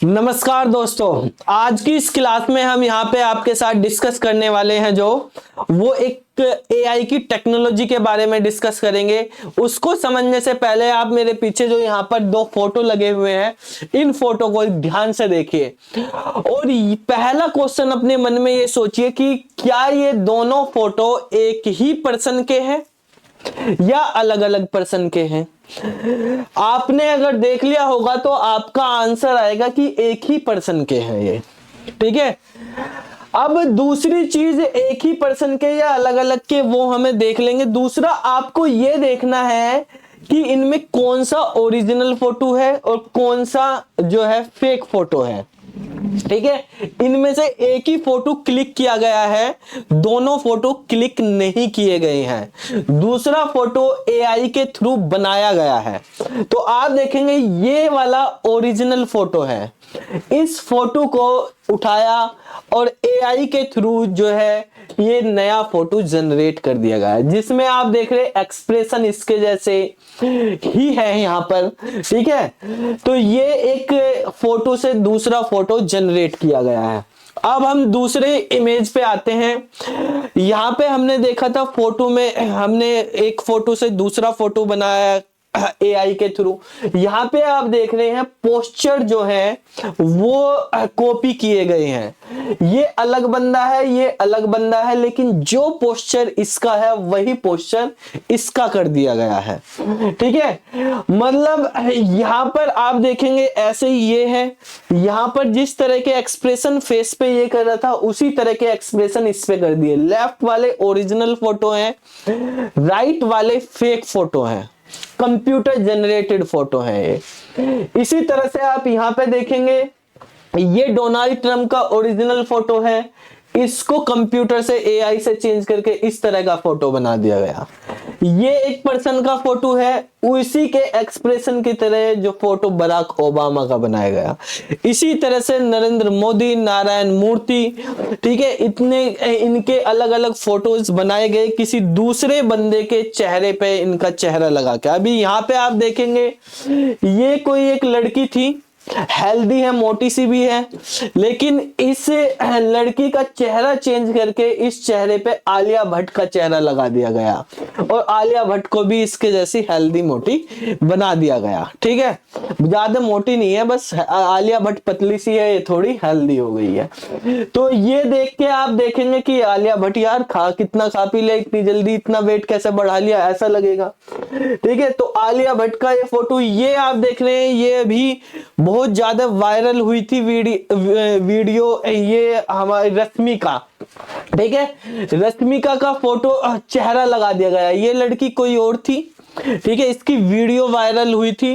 नमस्कार दोस्तों, आज की इस क्लास में हम यहाँ पे आपके साथ डिस्कस करने वाले हैं जो वो एक एआई की टेक्नोलॉजी के बारे में डिस्कस करेंगे। उसको समझने से पहले आप मेरे पीछे जो यहाँ पर दो फोटो लगे हुए हैं, इन फोटो को ध्यान से देखिए और पहला क्वेश्चन अपने मन में ये सोचिए कि क्या ये दोनों फोटो एक ही पर्सन के हैं या अलग अलग पर्सन के हैं। आपने अगर देख लिया होगा तो आपका आंसर आएगा कि एक ही पर्सन के हैं ये, ठीक है। अब दूसरी चीज, एक ही पर्सन के या अलग अलग के, वो हमें देख लेंगे। दूसरा आपको ये देखना है कि इनमें कौन सा ओरिजिनल फोटो है और कौन सा जो है फेक फोटो है, ठीक है। इनमें से एक ही फोटो क्लिक किया गया है, दोनों फोटो क्लिक नहीं किए गए हैं। दूसरा फोटो एआई के थ्रू बनाया गया है। तो आप देखेंगे ये वाला ओरिजिनल फोटो है, इस फोटो को उठाया और एआई के थ्रू जो है ये नया फोटो जनरेट कर दिया गया है, जिसमें आप देख रहे एक्सप्रेशन इसके जैसे ही है यहाँ पर, ठीक है। तो ये एक फोटो से दूसरा फोटो जनरेट किया गया है। अब हम दूसरे इमेज पे आते हैं। यहाँ पे हमने देखा था फोटो में हमने एक फोटो से दूसरा फोटो बनाया एआई के थ्रू। यहाँ पे आप देख रहे हैं पोस्चर जो है वो कॉपी किए गए हैं। ये अलग बंदा है, ये अलग बंदा है, लेकिन जो पोस्चर इसका है वही पोस्चर इसका कर दिया गया है, ठीक है। मतलब यहाँ पर आप देखेंगे ऐसे ही ये है, यहाँ पर जिस तरह के एक्सप्रेशन फेस पे ये कर रहा था उसी तरह के एक्सप्रेशन इस पे कर दिए। लेफ्ट वाले ओरिजिनल फोटो है, राइट वाले फेक फोटो है, कंप्यूटर जनरेटेड फोटो है ये। इसी तरह से आप यहां पे देखेंगे ये डोनाल्ड ट्रंप का ओरिजिनल फोटो है, इसको कंप्यूटर से एआई से चेंज करके इस तरह का फोटो बना दिया गया। ये एक पर्सन का फोटो है, उसी के एक्सप्रेशन की तरह जो फोटो बराक ओबामा का बनाया गया। इसी तरह से नरेंद्र मोदी, नारायण मूर्ति, ठीक है, इतने इनके अलग अलग फोटोज बनाए गए किसी दूसरे बंदे के चेहरे पे इनका चेहरा लगा के। अभी यहाँ पे आप देखेंगे ये कोई एक लड़की थी, हेल्दी है, मोटी सी भी है, लेकिन इस लड़की का चेहरा चेंज करके इस चेहरे पे आलिया भट्ट का चेहरा लगा दिया गया और आलिया भट्ट को भी इसके जैसी हेल्दी मोटी बना दिया गया, ठीक है। ज्यादा मोटी नहीं है, बस आलिया भट्ट पतली सी है, ये थोड़ी हेल्दी हो गई है। तो ये देख के आप देखेंगे कि आलिया भट्ट यार कितना खा पी लिया, इतनी जल्दी इतना वेट कैसे बढ़ा लिया, ऐसा लगेगा, ठीक है। तो आलिया भट्ट का ये फोटो ये आप देख रहे हैं, ये भी बहुत ज्यादा वायरल हुई थी वीडियो ये हमारी रश्मिका, ठीक है। रश्मिका का फोटो चेहरा लगा दिया गया, ये लड़की कोई और थी, ठीक है। इसकी वीडियो वायरल हुई थी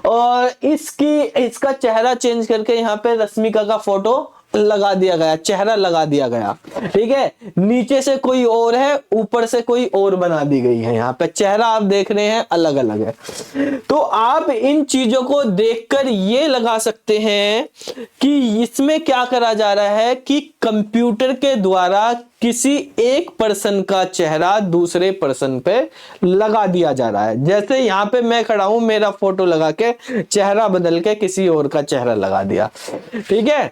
और इसका चेहरा चेंज करके यहाँ पे रश्मिका का फोटो लगा दिया गया, चेहरा लगा दिया गया, ठीक है। नीचे से कोई और है, ऊपर से कोई और बना दी गई है। यहाँ पे चेहरा आप देख रहे हैं अलग अलग है। तो आप इन चीजों को देखकर ये लगा सकते हैं कि इसमें क्या करा जा रहा है कि कंप्यूटर के द्वारा किसी एक पर्सन का चेहरा दूसरे पर्सन पे लगा दिया जा रहा है। जैसे यहाँ पे मैं खड़ा हूं, मेरा फोटो लगा के चेहरा बदल के किसी और का चेहरा लगा दिया, ठीक है।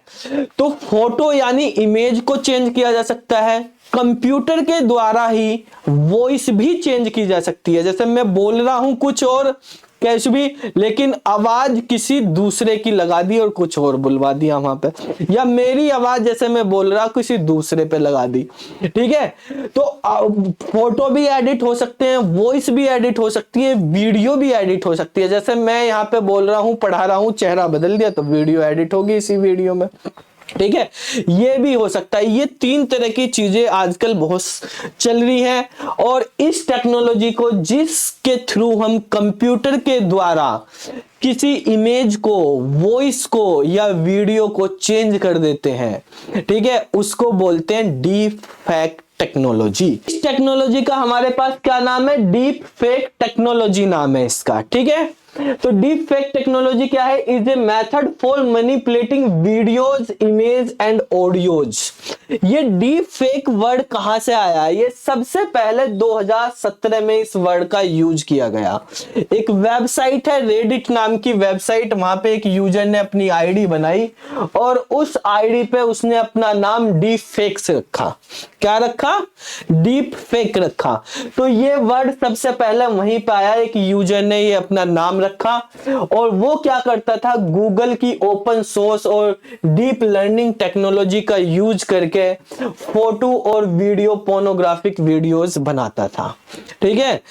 तो फोटो यानी इमेज को चेंज किया जा सकता है, कंप्यूटर के द्वारा ही वॉइस भी चेंज की जा सकती है। जैसे मैं बोल रहा हूं कुछ और कैसे भी, लेकिन आवाज किसी दूसरे की लगा दी और कुछ और बुलवा दिया वहां पे, या मेरी आवाज जैसे मैं बोल रहा किसी दूसरे पे लगा दी, ठीक है। तो फोटो भी एडिट हो सकते हैं, वॉइस भी एडिट हो सकती है, वीडियो भी एडिट हो सकती है। जैसे मैं यहाँ पे बोल रहा हूँ, पढ़ा रहा हूँ, चेहरा बदल दिया तो वीडियो एडिट होगी इसी वीडियो में, ठीक है। ये भी हो सकता है। ये तीन तरह की चीजें आजकल बहुत चल रही हैं और इस टेक्नोलॉजी को जिसके थ्रू हम कंप्यूटर के द्वारा किसी इमेज को, वॉइस को या वीडियो को चेंज कर देते हैं, ठीक है, उसको बोलते हैं डीप फेक टेक्नोलॉजी। इस टेक्नोलॉजी का हमारे पास क्या नाम है? डीप फेक टेक्नोलॉजी नाम है इसका, ठीक है। तो डीप फेक टेक्नोलॉजी क्या है? Is a method for manipulating videos, image and audios. ये डीप फेक वर्ड कहां से आया है? ये सबसे पहले 2017 में इस वर्ड का यूज किया गया। एक वेबसाइट है रेडिट नाम की वेबसाइट, वहां पे एक यूजर ने अपनी आईडी बनाई और उस आईडी पे उसने अपना नाम डीप फेक से रखा। क्या रखा? डीप फेक रखा। तो ये वर्ड सबसे पहले वहीं पे आया, एक यूजर ने ये अपना नाम रखा और वो क्या करता था, गूगल की ओपन सोर्स और डीप लर्निंग टेक्नोलॉजी का यूज करके फोटो और वीडियो पोर्नोग्राफिक वीडियोस बनाता था। ठीक है,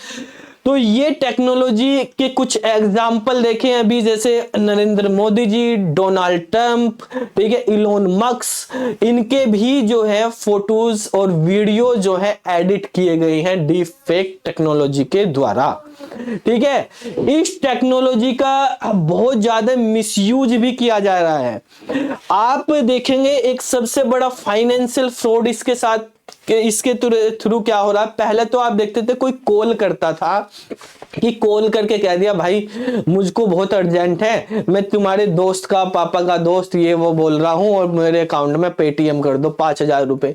तो ये टेक्नोलॉजी के कुछ एग्जाम्पल देखें अभी, जैसे नरेंद्र मोदी जी, डोनाल्ड ट्रंप, ठीक है, इलोन मस्क, इनके भी जो है फोटोज और वीडियो जो है एडिट किए गए हैं डीप फेक टेक्नोलॉजी के द्वारा। ठीक है, इस टेक्नोलॉजी का बहुत ज्यादा मिसयूज भी किया जा रहा है। आप देखेंगे एक सबसे बड़ा फाइनेंशियल फ्रॉड इसके साथ, इसके थ्रू क्या हो रहा है। पहले तो आप देखते थे कोई कॉल करता था कि कॉल करके कह दिया भाई मुझको बहुत अर्जेंट है, मैं तुम्हारे दोस्त का, पापा का दोस्त ये वो बोल रहा हूं और मेरे अकाउंट में पेटीएम कर दो 5,000 रुपए।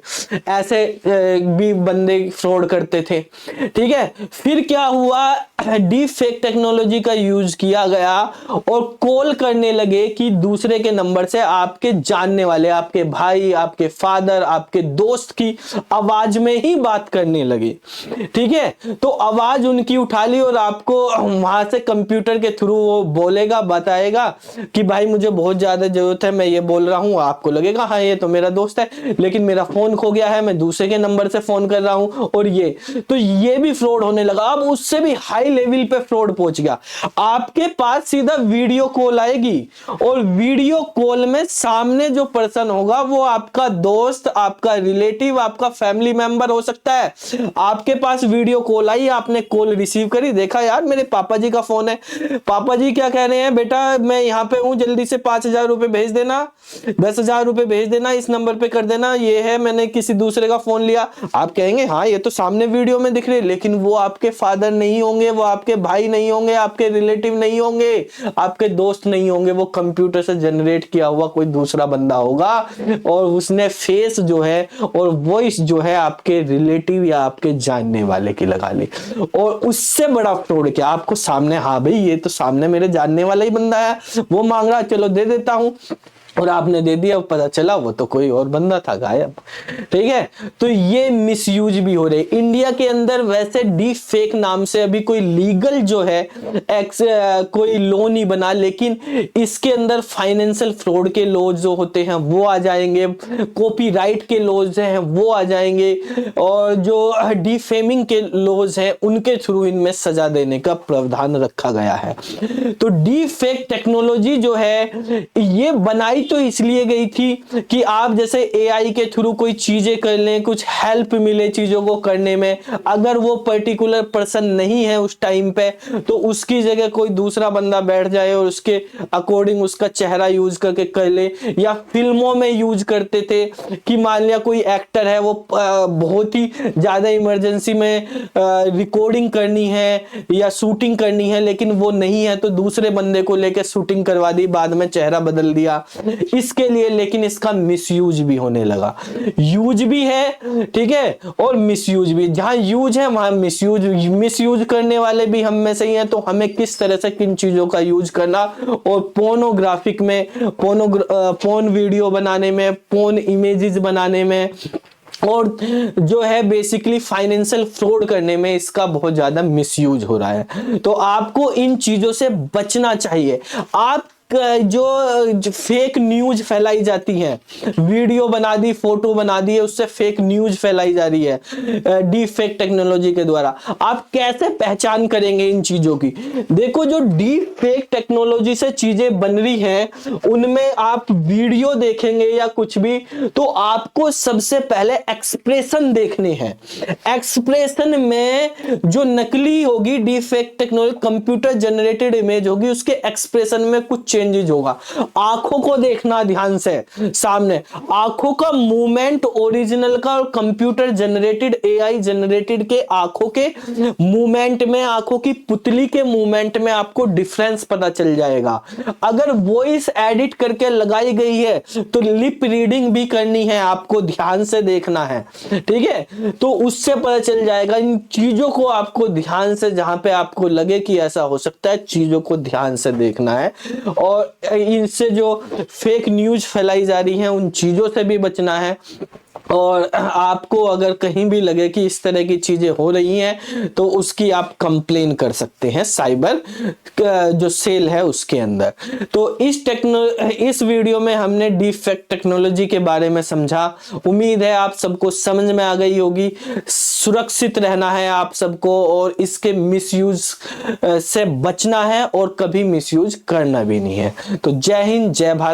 ऐसे भी बंदे फ्रॉड करते थे। ठीक है, फिर क्या हुआ, डीप फेक टेक्नोलॉजी का यूज किया गया और कॉल करने लगे कि दूसरे के नंबर से आपके जानने वाले, आपके भाई, आपके फादर, आपके दोस्त की आवाज में ही बात करने लगे। ठीक है, तो आवाज उनकी उठा ली और आपको वहां से कंप्यूटर के थ्रू वो बोलेगा, बताएगा कि भाई मुझे बहुत ज्यादा जरूरत है, मैं ये बोल रहा हूं। आपको लगेगा हाँ ये तो मेरा दोस्त है, लेकिन मेरा फोन खो गया है, मैं दूसरे के नंबर से फोन कर रहा हूं। और ये तो ये भी फ्रॉड होने लगा। अब उससे भी हाई लेवल पे फ्रॉड पहुंच गया। आपके पास सीधा वीडियो कॉल आएगी और वीडियो कॉल में सामने जो पर्सन होगा वो आपका दोस्त, आपका रिलेटिव, आपका फैमिली मेंबर हो सकता है। आपके पास वीडियो कॉल आई, आपने कॉल रिसीव करी, देखा यार मेरे पापा जी का फोन है, पापा जी क्या कह रहे हैं, बेटा मैं यहां पे हूं, जल्दी से 5,000 रुपए भेज देना, 10,000 रुपए भेज देना, इस नंबर पे कर देना, ये है मैंने किसी दूसरे का फोन लिया। आप कहेंगे हाँ ये तो सामने वीडियो में दिख रहे, लेकिन वो आपके फादर नहीं होंगे, वो आपके भाई नहीं होंगे, आपके रिलेटिव नहीं होंगे, आपके दोस्त नहीं होंगे, वो कंप्यूटर से जनरेट किया हुआ कोई दूसरा बंदा होगा और उसने फेस जो है और वॉइस जो है आपके रिलेटिव या आपके जानने वाले की लगा ली। और उससे बड़ा फ्रॉड क्या, आपको सामने, हाँ भाई ये तो सामने मेरे जानने वाला ही बंदा है, वो मांग रहा, चलो दे देता हूं, और आपने दे दिया, पता चला वो तो कोई और बंदा था, गायब। ठीक है, तो ये मिसयूज भी हो रहे। इंडिया के अंदर वैसे डीप फेक नाम से अभी कोई लीगल जो है कोई लॉ नहीं बना, लेकिन इसके अंदर फाइनेंशियल फ्रॉड के लॉज जो होते हैं वो आ जाएंगे, कॉपीराइट के लॉज हैं वो आ जाएंगे, और जो डिफेमिंग के लॉज हैं उनके थ्रू इनमें सजा देने का प्रावधान रखा गया है। तो डीप फेक टेक्नोलॉजी जो है ये बनाई तो इसलिए गई थी कि आप जैसे एआई के थ्रू कोई चीजें कर लें, कुछ हेल्प मिले चीजों को करने में। अगर वो पर्टिकुलर पर्सन नहीं है उस टाइम पे, तो उसकी जगह कोई दूसरा बंदा बैठ जाए और उसके अकॉर्डिंग उसका चेहरा यूज करके कर ले। या फिल्मों में यूज करते थे कि मान लिया कोई एक्टर है, वो बहुत ही ज्यादा इमरजेंसी में रिकॉर्डिंग करनी है या शूटिंग करनी है, लेकिन वो नहीं है, तो दूसरे बंदे को लेकर शूटिंग करवा दी, बाद में चेहरा बदल दिया इसके लिए। लेकिन इसका मिसयूज भी होने लगा। यूज भी है, ठीक है, और मिसयूज भी। जहां यूज है वहां मिसयूज, मिसयूज करने वाले भी हम में से ही हैं। तो हमें किस तरह से किन चीजों का यूज करना, और पोर्नोग्राफिक में, पोर्न वीडियो बनाने में, पोर्न इमेजेस बनाने में, और जो है बेसिकली फाइनेंशियल फ्रॉड करने में इसका बहुत ज्यादा मिसयूज हो रहा है। तो आपको इन चीजों से बचना चाहिए। आप जो फेक न्यूज फैलाई जाती है, वीडियो बना दी, फोटो बना दी है, उससे फेक न्यूज फैलाई जा रही है डीप फेक टेक्नोलॉजी के द्वारा। आप कैसे पहचान करेंगे इन चीजों की? देखो, जो डीप फेक टेक्नोलॉजी से चीजें बन रही हैं उनमें आप वीडियो देखेंगे या कुछ भी, तो आपको सबसे पहले एक्सप्रेशन देखने हैं। एक्सप्रेशन में जो नकली होगी deep fake technology, computer generated image होगी, उसके एक्सप्रेशन में कुछ चेंजेस होगा। आंखों को देखना ध्यान से सामने, आंखों का मूवमेंट ओरिजिनल का और कंप्यूटर जनरेटेड एआई जनरेटेड के आंखों के मूवमेंट में, आंखों की पुतली के मूवमेंट में आपको डिफरेंस पता चल जाएगा। अगर वॉइस एडिट करके लगाई गई है तो लिप रीडिंग भी करनी है, आपको ध्यान से देखना है, ठीक है, तो उससे पता चल जाएगा। इन चीजों को आपको ध्यान से, जहां पे आपको लगे कि ऐसा हो सकता है, चीजों को ध्यान से देखना है। और इनसे जो फेक न्यूज फैलाई जा रही है उन चीजों से भी बचना है। और आपको अगर कहीं भी लगे कि इस तरह की चीजें हो रही हैं तो उसकी आप कंप्लेन कर सकते हैं साइबर जो सेल है उसके अंदर। तो इस वीडियो में हमने डीप फेक टेक्नोलॉजी के बारे में समझा। उम्मीद है आप सबको समझ में आ गई होगी। सुरक्षित रहना है आप सबको और इसके मिसयूज से बचना है और कभी मिसयूज करना भी नहीं है। तो जय हिंद, जय भारत।